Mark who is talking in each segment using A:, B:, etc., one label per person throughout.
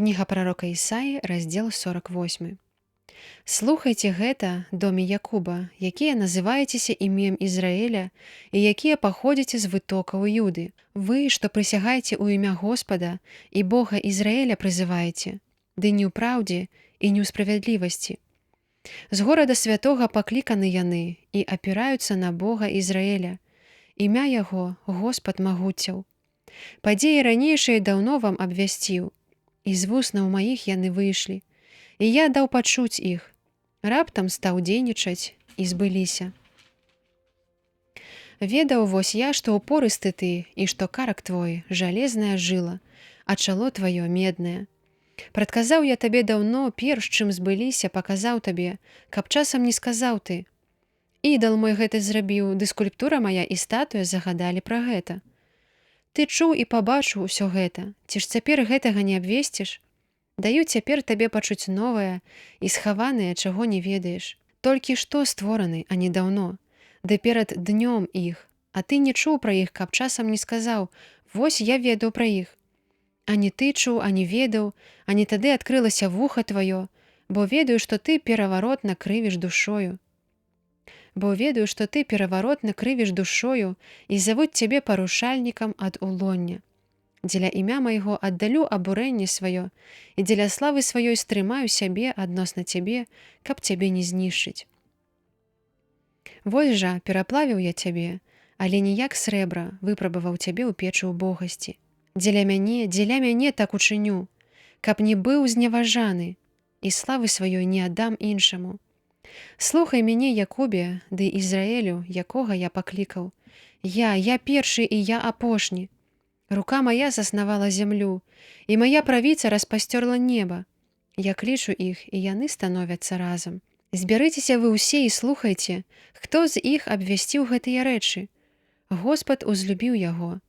A: Кніга прарока Ісаі, раздзел 48. Слухайце гэта, доме Якуба, якія называецеся імем Ізраэля і якія паходзіце з вытокаў Юды. Вы, што прысягаеце ў імя Господа і Бога Ізраэля прызываеце, ды не ў праўдзе і не ў справядлівасці. З горада святога пакліканы яны і апіраюцца на Бога Ізраэля. Імя яго Господ магуцяў. Падзеі ранейшыя даўно вам абвясціў, і з вуснаў маіх яны выйшлі, і я даў пачуць іх, раптам стаў дзейнічаць і збыліся. Ведаў вось я, што упорысты ты, і што карак твой жалезная жыла, а чало тваё меднае. Прадказаў я табе даўно, перш чым збыліся, паказаў табе, каб часам не сказаў ты. Ідал мой гэта зрабіў, ды скульптура мая і статуя загадалі пра гэта. Ты чуў і пабачыў усё гэта, ці ж цяпер гэтага не абвесціш? Даю цяпер табе пачуць новае і схаванае, чаго не ведаеш. Толькі што створаны, а не даўно, ды перад днём іх, а ты не чуў пра іх, каб часам не сказаў: вось я ведаў пра іх. Ані ты чуў, ані ведаў, ані тады адкрылася вуха тваё, бо ведаю, што ты пераваротна крывіш душою. І завуць цябе парушальнікам ад улоння. Дзеля імя майго аддалю абурэнне сваё, і дзеля славы сваёй стрымаю сябе адносна цябе, каб цябе не знішчыць. Вось жа, пераплавіў я цябе, але не як срэбра выпрабаваў цябе ў печы ўбогасці. Дзеля мяне так учыню, каб не быў зневажаны, і славы сваёй не аддам іншаму. Слухай мяне, Якубе, ды Ізраэлю, якога я паклікаў. Я першы і я апошні. Рука моя заснавала зямлю, і моя правіца распасцёрла неба. Я клічу іх, і яны становяцца разам. Збярыцеся вы ўсе і слухайце, хто з іх абвясціў гэтыя рэчы. Господ узлюбіў яго.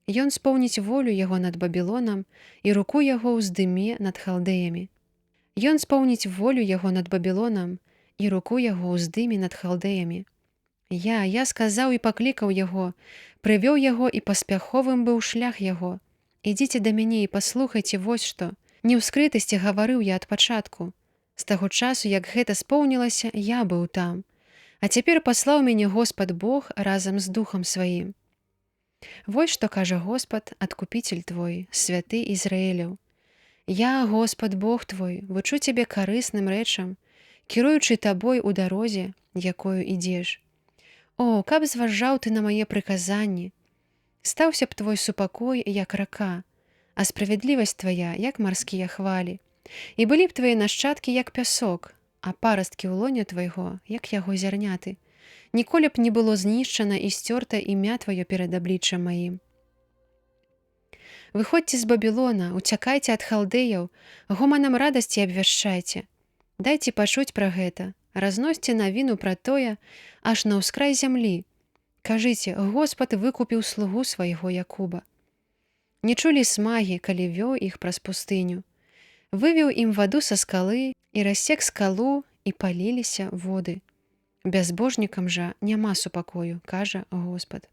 A: Ён споўніць волю яго над Бабілонам, і руку яго ўздыме над халдэямі. Ён споўніць волю яго над Бабілонам, і руку яго ўздыме над халдэямі. Я сказаў і паклікаў яго, прывёў яго, і паспяховым быў шлях яго. Ідзіце да мяне і паслухайце вось што. Не ў скрытасці гаварыў я ад пачатку. З таго часу, як гэта споўнілася, я быў там. А цяпер паслаў мяне Господ Бог разам з Духам сваім. Вось што кажа Господ, адкупіцель твой, святы Ізраэляў. Я, Господ Бог твой, вучу цябе карысным рэчам, кіруючы табой у дарозе, якою ідзеш. О, каб зважаў ты на мае прыказанні! Стаўся б твой супакой, як рака, а справядлівасць твая, як марскія хвалі. І былі б твае нашчадкі, як пясок, а парасткі ў лоне твайго, як яго зярняты. Ніколі б не было знішчана і сцёрта імя тваё перад абліччам маім. Выходзьце з Бабілона, уцякайце ад халдэяў, гоманам радасці абвяшчайце. Дайце пачуць пра гэта, разносьце навіну пра тое, аж на ўскрай зямлі. Кажыце: Господ выкупіў слугу свайго Якуба. Не чулі смагі, калі вёў іх праз пустыню. Вывеў ім ваду са скалы і рассек скалу, і паліліся воды. Бязбожнікам жа няма супакою, кажа Господ.